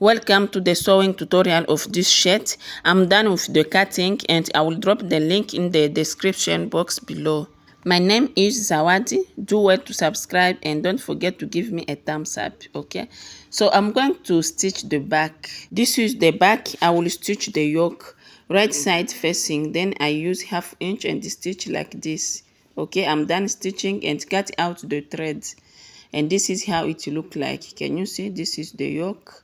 Welcome to the sewing tutorial of this shirt. I'm done with the cutting and I will drop the link in the description box below. My name is Zawadi. Do well to subscribe and don't forget to give me a thumbs up, okay? So I'm going to stitch the back. This is the back. I will stitch the yoke right side facing. Then I use 1/2 inch and stitch like this. Okay, I'm done stitching and cut out the threads. And this is how it look like. Can you see? This is the yoke.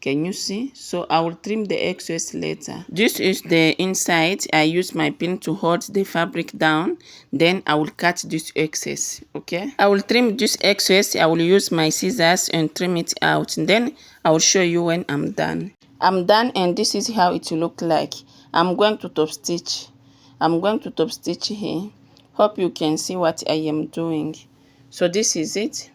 Can you see? So I will trim the excess later. This is the inside. I use my pin to hold the fabric down. Then I will cut this excess. Okay. I will trim this excess. I will use my scissors and trim it out. And then I will show you when I'm done. I'm done and this is how it look like. I'm going to top stitch. I'm going to top stitch here. Hope you can see what I am doing. So this is it.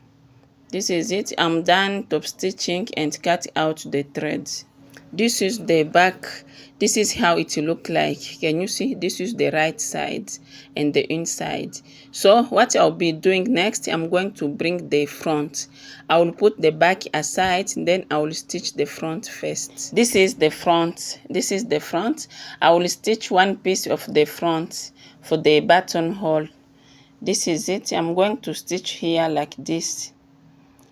This is it. I'm done top stitching and cut out the threads. This is the back. This is how it look like. Can you see? This is the right side and the inside. So what I'll be doing next, I'm going to bring the front. I will put the back aside, then I will stitch the front first. This is the front. This is the front. I will stitch one piece of the front for the buttonhole. This is it. I'm going to stitch here like this.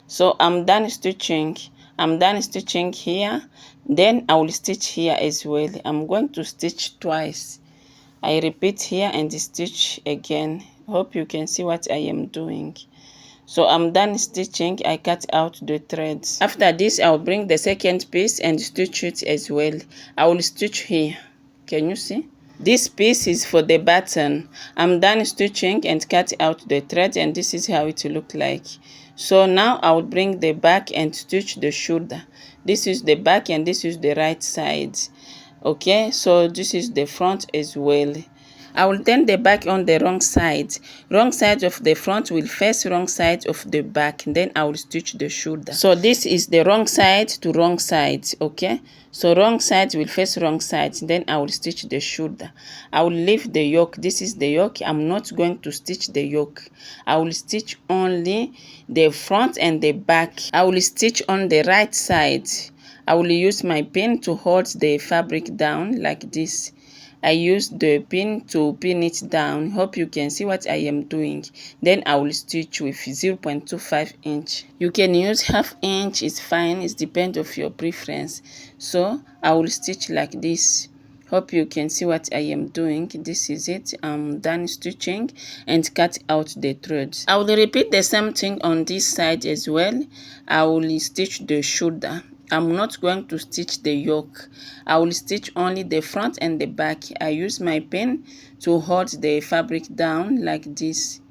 So I'm done stitching. I'm done stitching here. Then I will stitch here as well. I'm going to stitch twice. I repeat here and stitch again. Hope you can see what I am doing. So I'm done stitching. I cut out the threads. After this, I'll bring the second piece and stitch it as well. I will stitch here. Can you see? This piece is for the button. I'm done stitching and cut out the thread, and this is how it look like. So now I will bring the back and stitch the shoulder. This is the back and this is the right side. Okay, so this is the front as well. I will turn the back on the wrong side. Wrong side of the front will face wrong side of the back. Then I will stitch the shoulder. So this is the wrong side to wrong side. Okay. So wrong side will face wrong side. Then I will stitch the shoulder. I will leave the yoke. This is the yoke. I'm not going to stitch the yoke. I will stitch only the front and the back. I will stitch on the right side. I will use my pin to hold the fabric down like this. I use the pin to pin it down. Hope you can see what I am doing. Then I will stitch with 0.25 inch. You can use 1/2 inch, it's fine. It depends of your preference. So I will stitch like this. Hope you can see what I am doing. This is it. I'm done stitching and cut out the threads. I will repeat the same thing on this side as well. I will stitch the shoulder. I'm not going to stitch the yoke. I will stitch only the front and the back. I use my pin to hold the fabric down like this.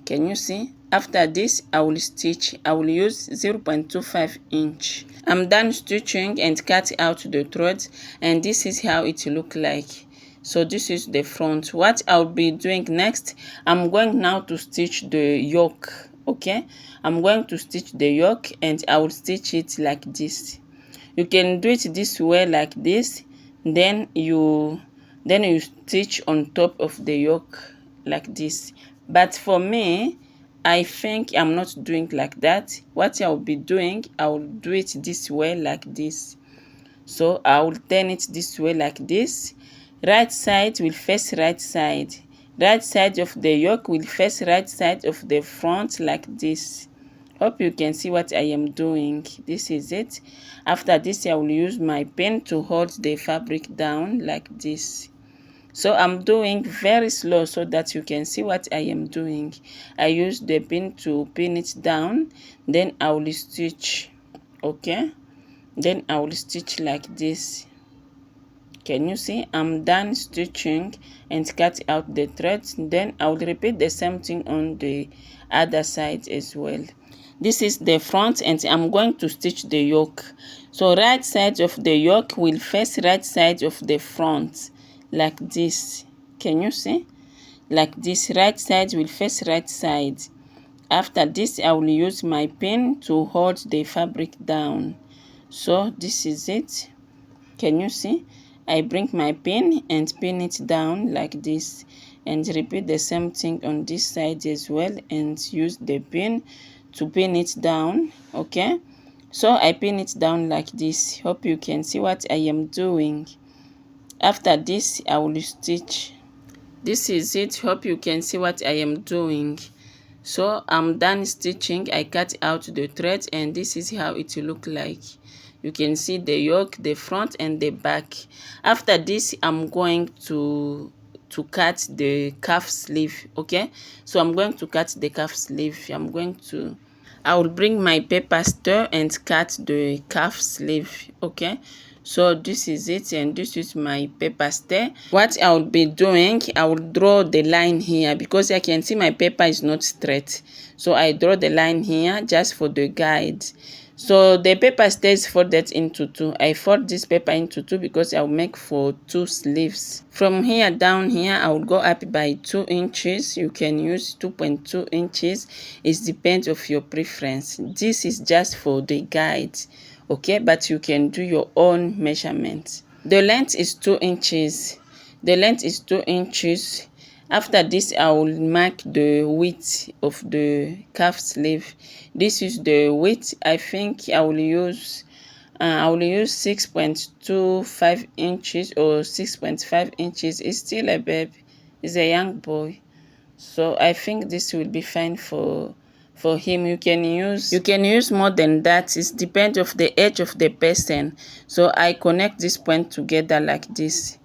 Can you see? After this, I will stitch. I will use 0.25 inch. I'm done stitching and cut out the threads, and this is how it look like. So this is the front. What I'll be doing next, I'm going now to stitch the yoke. Okay, I'm going to stitch the yoke and I will stitch it like this. You can do it this way like this, then you stitch on top of the yoke like this. But for me, I think I'm not doing like that. What I'll be doing, I will do it this way like this. So I will turn it this way like this. Right side will face right side. Right side of the yoke will face right side of the front like this. Hope you can see what I am doing. This is it. After this, I will use my pin to hold the fabric down like this. So I'm doing very slow so that you can see what I am doing. I use the pin to pin it down. Then I will stitch. Okay. Then I will stitch like this. Can you see? I'm done stitching and cut out the threads. Then I will repeat the same thing on the other side as well. This is the front and I'm going to stitch the yoke. So right side of the yoke will face right side of the front like this. Can you see? Like this, right side will face right side. After this, I will use my pin to hold the fabric down. So this is it. Can you see? I bring my pin and pin it down like this, and repeat the same thing on this side as well, and use the pin to pin it down. Okay, So I pin it down like this. Hope you can see what I am doing. After this, I will stitch. This is it. Hope you can see what I am doing. So I'm done stitching. I cut out the thread and this is how it will look like. You can see the yoke, the front and the back. After this, I'm going to cut the calf sleeve. Okay, so I'm going to cut the calf sleeve. I will bring my paper stir and cut the calf sleeve. Okay, so this is it and this is my paper stir. What I will be doing, I will draw the line here because I can see my paper is not straight, so I draw the line here just for the guide. So the paper stays folded into two. I fold this paper into two because I'll make for 2 sleeves. From here down here, I will go up by 2 inches. You can use 2.2 inches. It depends of your preference. This is just for the guide, okay? But you can do your own measurements. The length is 2 inches. The length is 2 inches. After this, I will mark the width of the calf sleeve. This is the width. I think I will use 6.25 inches or 6.5 inches. It's still a baby. It's a young boy. So I think this will be fine for him. You can use more than that. It depends of the age of the person. So I connect this point together like this.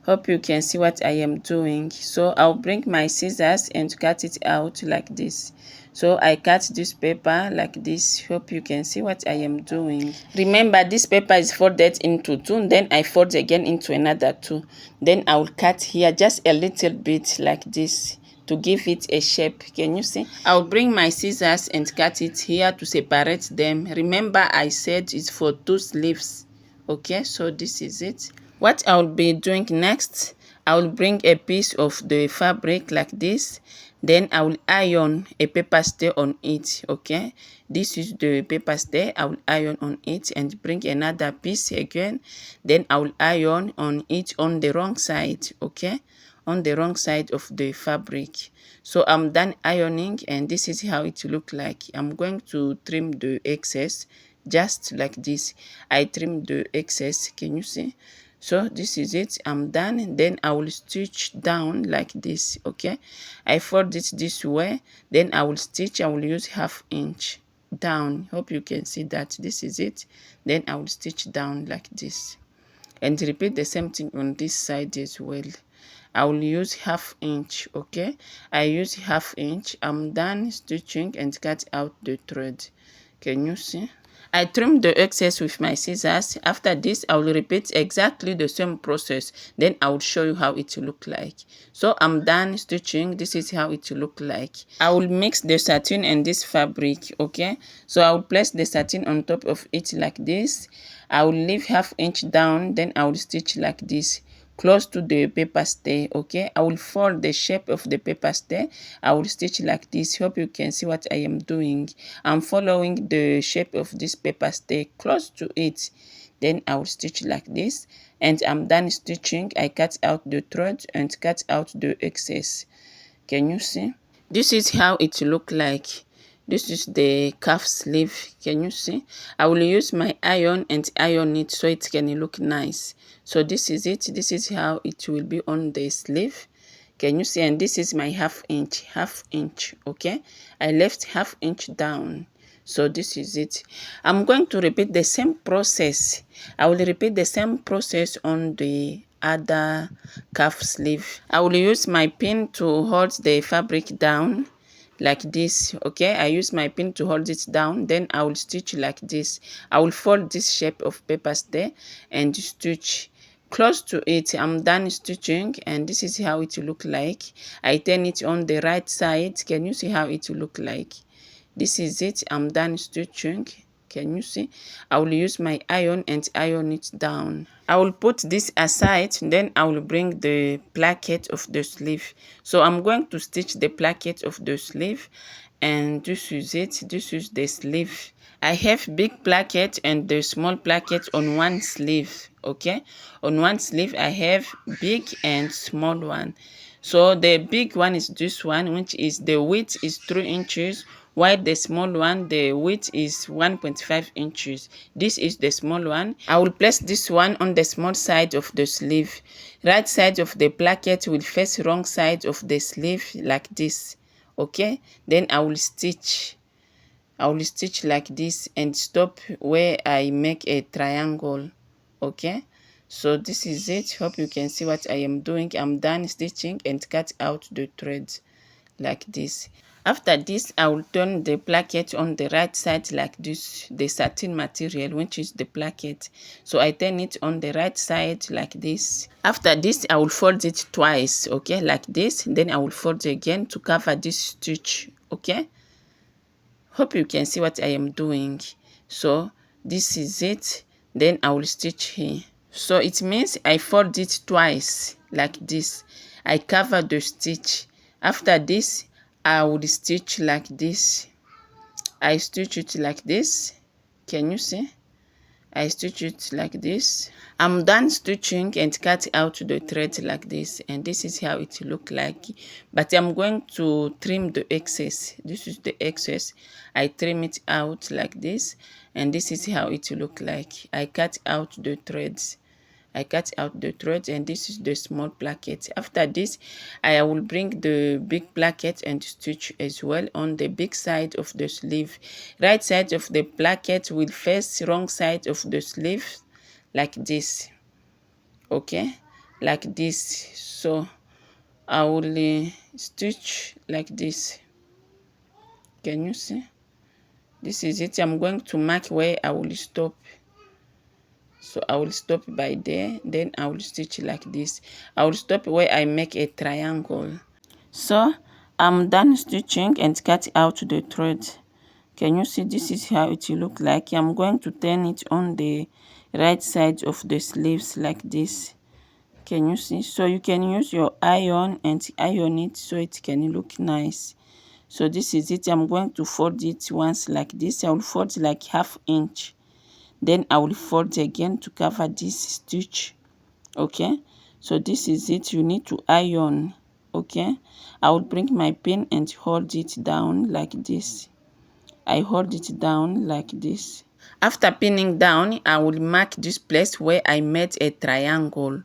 Hope you can see what I am doing. So I'll bring my scissors and cut it out like this. So I cut this paper like this. Hope you can see what I am doing. Remember, this paper is folded into two. Then I fold again into another two. Then I will cut here just a little bit like this to give it a shape. Can you see? I'll bring my scissors and cut it here to separate them. Remember, I said it's for 2 sleeves. Okay, so this is it. What I'll be doing next, I will bring a piece of the fabric like this. Then I will iron a paper stay on it. Okay, this is the paper stay. I will iron on it and bring another piece again. Then I will iron on it on the wrong side. Okay, on the wrong side of the fabric. So I'm done ironing and this is how it look like. I'm going to trim the excess just like this. I trim the excess. Can you see? So this is it. I'm done. Then I will stitch down like this. Okay, I fold it this way. Then I will stitch. I will use 1/2 inch down. Hope you can see that. This is it. Then I will stitch down like this and repeat the same thing on this side as well. I will use 1/2 inch. Okay, I use 1/2 inch. I'm done stitching and cut out the thread. Can you see? I trimmed the excess with my scissors. After this, I will repeat exactly the same process. Then I will show you how it will look like. So I'm done stitching. This is how it will look like. I will mix the satin and this fabric. Okay, so I will place the satin on top of it like this. I will leave 1/2 inch down. Then I will stitch like this close to the paper stay. Okay, I will fold the shape of the paper stay. I will stitch like this. Hope you can see what I am doing. I'm following the shape of this paper stay close to it. Then I will stitch like this and I'm done stitching. I cut out the thread and cut out the excess. Can you see? This is how it look like. This is the calf sleeve. Can you see? I will use my iron and iron it so it can look nice. So this is it. This is how it will be on the sleeve. Can you see? And this is my 1/2 inch. 1/2 inch. Okay, I left 1/2 inch down. So this is it. I'm going to repeat the same process. I will repeat the same process on the other calf sleeve. I will use my pin to hold the fabric down like this. Okay, I use my pin to hold it down. Then I will stitch like this. I will fold this shape of papers there and stitch close to it. I'm done stitching and this is how it will look like. I turn it on the right side. Can you see how it will look like? This is it. I'm done stitching. Can you see? I will use my iron and iron it down. I will put this aside. Then I will bring the placket of the sleeve. So I'm going to stitch the placket of the sleeve. And this is it. This is the sleeve. I have big placket and the small placket on one sleeve. Okay, on one sleeve I have big and small one. So the big one is this one, which is the width is 3 inches, while the small one, the width is 1.5 inches. This is the small one. I will place this one on the small side of the sleeve. Right side of the placket will face wrong side of the sleeve like this. Okay, then I will stitch like this and stop where I make a triangle. Okay, so this is it. Hope you can see what I am doing. I'm done stitching and cut out the threads like this. After this, I will turn the placket on the right side like this, the satin material, which is the placket. So I turn it on the right side like this. After this, I will fold it twice, okay, like this. Then I will fold again to cover this stitch, okay. Hope you can see what I am doing. So this is it. Then I will stitch here. So it means I fold it twice like this. I cover the stitch. After this, I will stitch like this. I stitch it like this. Can you see? I stitch it like this. I'm done stitching and cut out the thread like this, and this is how it look like. But I'm going to trim the excess. This is the excess. I trim it out like this, and this is how it look like. I cut out the threads. And this is the small placket. After this, I will bring the big placket and stitch as well on the big side of the sleeve. Right side of the placket will face wrong side of the sleeve like this, okay, like this. So I will stitch like this. Can you see? This is it. I'm going to mark where I will stop. So I will stop by there, then I will stitch like this. I will stop where I make a triangle. So I'm done stitching and cut out the thread. Can you see? This is how it will look like. I'm going to turn it on the right side of the sleeves like this. Can you see? So you can use your iron and iron it so it can look nice. So this is it. I'm going to fold it once like this. I will fold like 1/2 inch. Then I will fold again to cover this stitch. Okay, so this is it. You need to iron. Okay, I will bring my pin and hold it down like this. I hold it down like this. After pinning down, I will mark this place where I made a triangle.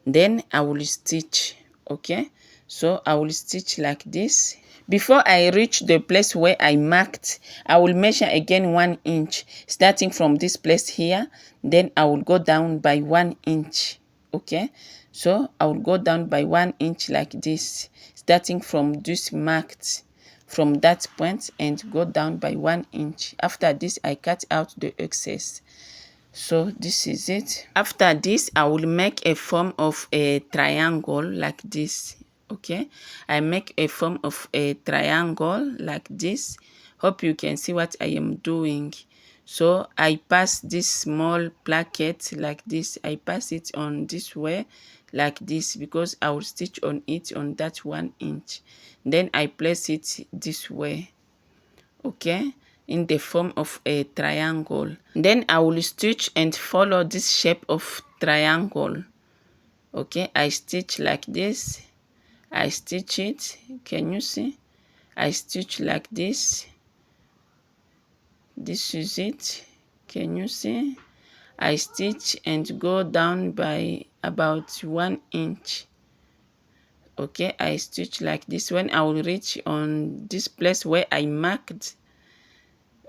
Then I will stitch. Okay, so I will stitch like this. Before I reach the place where I marked, I will measure again 1 inch, starting from this place here. Then I will go down by 1 inch. Okay, so I will go down by 1 inch like this, starting from this marked, from that point, and go down by 1 inch. After this, I cut out the excess. So this is it. After this, I will make a form of a triangle like this. Okay, I make a form of a triangle like this. Hope you can see what I am doing. So I pass this small placket like this. I pass it on this way like this, because I will stitch on it on that 1 inch. Then I place it this way, okay, in the form of a triangle. Then I will stitch and follow this shape of triangle. Okay, I stitch like this. I stitch it. Can you see? I stitch like this. This is it. Can you see? I stitch and go down by about 1 inch. Okay, I stitch like this. When I will reach on this place where I marked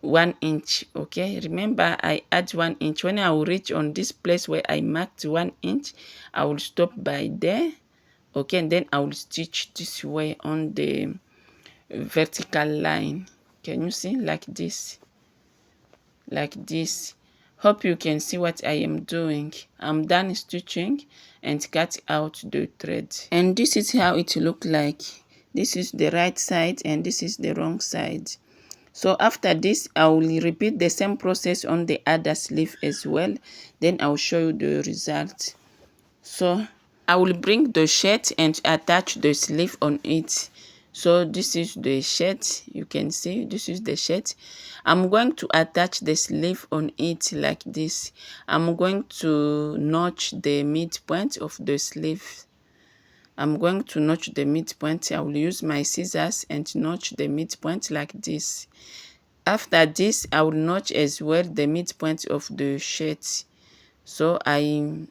1 inch, okay, remember I add 1 inch. When I will reach on this place where I marked 1 inch, I will stop by there, okay, and then I will stitch this way on the vertical line. Can you see? Like this, like this. Hope you can see what I am doing. I'm done stitching and cut out the thread, and this is how it look like. This is the right side and this is the wrong side. So after this, I will repeat the same process on the other sleeve as well. Then I will show you the result. So I will bring the shirt and attach the sleeve on it. So this is the shirt. You can see this is the shirt. I'm going to attach the sleeve on it like this. I'm going to notch the midpoint of the sleeve I'm going to notch the midpoint. I will use my scissors and notch the midpoint like this. After this, I will notch as well the midpoint of the shirt. So I'm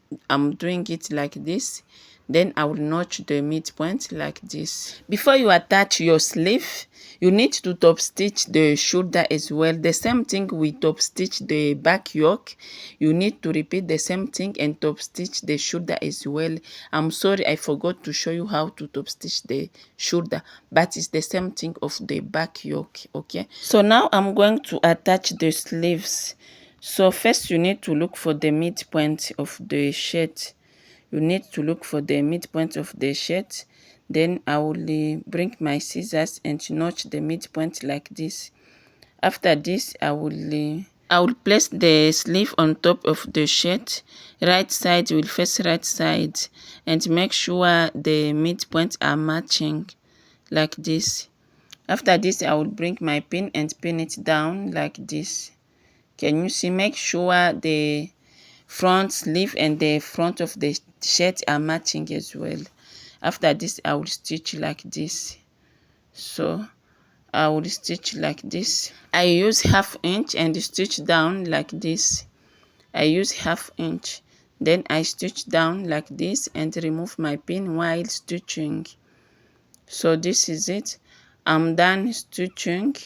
doing it like this. Then I will notch the midpoint like this. Before you attach your sleeve, you need to top stitch the shoulder as well. The same thing we top stitch the back yoke. You need to repeat the same thing and top stitch the shoulder as well. I'm sorry I forgot to show you how to top stitch the shoulder, but it's the same thing of the back yoke. Okay, so now I'm going to attach the sleeves. So first you need to look for the midpoint of the shirt. You need to look for the midpoint of the shirt. Then I will bring my scissors and notch the midpoint like this. After this, I will place the sleeve on top of the shirt. Right side will face right side, and make sure the midpoints are matching like this. After this, I will bring my pin and pin it down like this. Can you see? Make sure the front sleeve and the front of the shirt are matching as well. After this, I will stitch like this. So I will stitch like this. I use 1/2 inch and stitch down like this. I use 1/2 inch. Then I stitch down like this and remove my pin while stitching. So this is it. I'm done stitching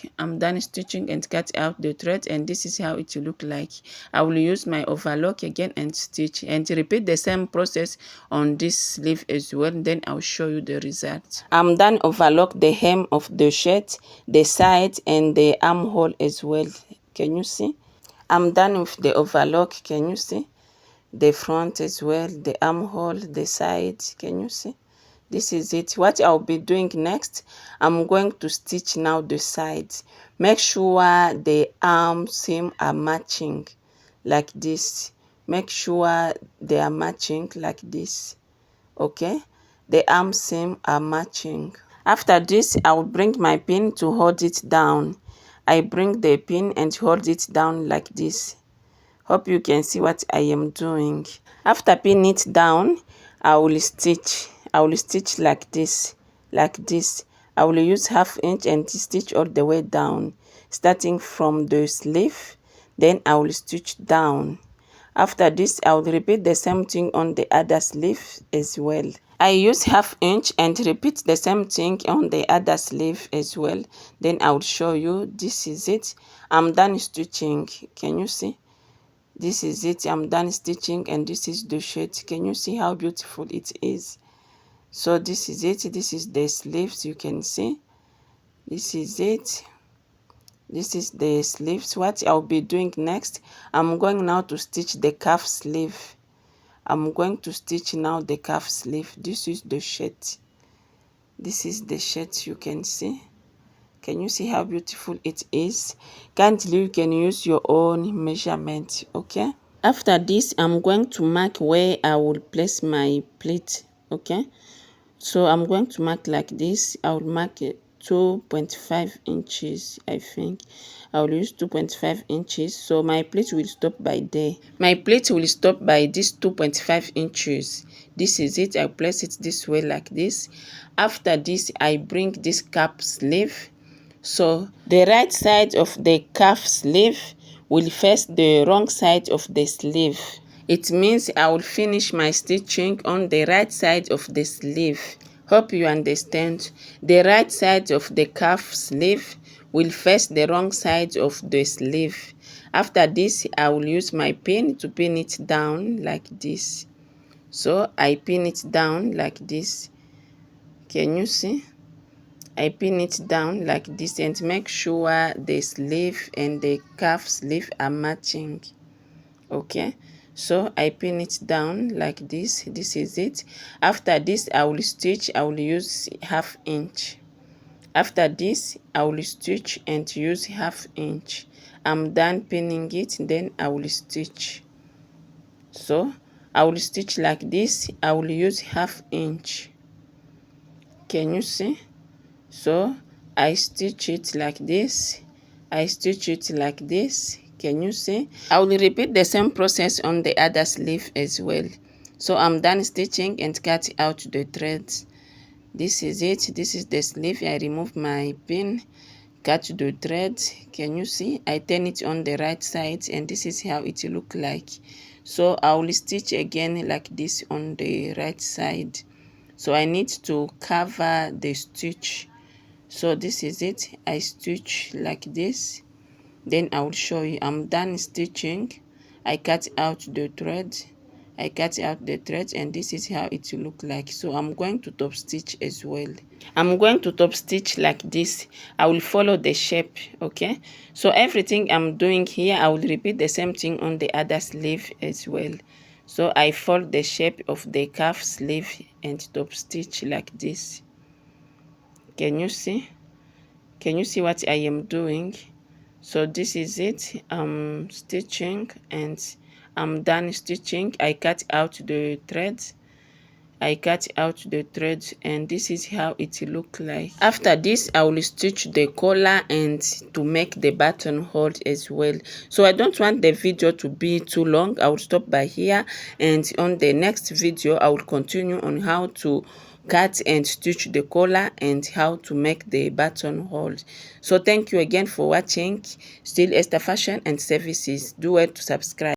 and cut out the thread, and this is how it will look like. I will use my overlock again and stitch and repeat the same process on this sleeve as well. Then I'll show you the result. I'm done overlock the hem of the shirt, the side and the armhole as well. Can you see? I'm done with the overlock. Can you see? The front as well, the armhole, the side. Can you see? This is it. What I'll be doing next, I'm going to stitch now the sides. Make sure the arm seam are matching like this. Make sure they are matching like this. Okay, the arm seam are matching. After this, I will bring my pin to hold it down. I bring the pin and hold it down like this. Hope you can see what I am doing. After pinning it down, I will stitch like this, I will use 1/2 inch and stitch all the way down, starting from the sleeve. Then I will stitch down. After this, I will repeat the same thing on the other sleeve as well. I use 1/2 inch and repeat the same thing on the other sleeve as well. Then I will show you. This is it. I'm done stitching. Can you see? This is it. I'm done stitching, and this is the shirt. Can you see how beautiful it is? So this is it. This is the sleeves. You can see. This is it. This is the sleeves. What I'll be doing next, I'm going now to stitch the cuff sleeve. I'm going to stitch now the cuff sleeve. This is the shirt. This is the shirt. You can see. Can you see how beautiful it is? Kindly, you can use your own measurement. Okay. After this, I'm going to mark where I will place my pleat. Okay, so I'm going to mark like this. I will mark it 2.5 inches. I think I will use 2.5 inches. So my pleat will stop by there. My pleat will stop by this 2.5 inches. This is it. I place it this way like this. After this, I bring this cap sleeve. So the right side of the cuff sleeve will face the wrong side of the sleeve. It means I will finish my stitching on the right side of the sleeve. Hope you understand. The right side of the cuff sleeve will face the wrong side of the sleeve. After this, I will use my pin to pin it down like this. So I pin it down like this. Can you see? I pin it down like this and make sure the sleeve and the cuff sleeve are matching. Okay, so I pin it down like this. This is it. After this, I will stitch. I will use 1/2 inch. After this, I will stitch and use 1/2 inch. I'm done pinning it. Then I will stitch. So I will stitch like this. I will use 1/2 inch. Can you see? So I stitch it like this. I stitch it like this. Can you see? I will repeat the same process on the other sleeve as well. So I'm done stitching and cut out the threads. This is it. This is the sleeve. I remove my pin, cut the thread. Can you see? I turn it on the right side and this is how it look like. So I will stitch again like this on the right side. So I need to cover the stitch. So this is it. I stitch like this. Then I will show you. I'm done stitching. I cut out the thread. And this is how it will look like. So I'm going to top stitch as well. I'm going to top stitch like this. I will follow the shape, okay? So everything I'm doing here, I will repeat the same thing on the other sleeve as well. So I fold the shape of the calf sleeve and top stitch like this. Can you see? Can you see what I am doing? So this is it. I'm stitching and I'm done stitching. I cut out the threads. And this is how it look like. After this, I will stitch the collar and to make the buttonhole as well. So I don't want the video to be too long. I will stop by here, and on the next video I will continue on how to cut and stitch the collar and how to make the buttonhole. So thank you again for watching. Still Esther Fashion and Services. Do well to subscribe.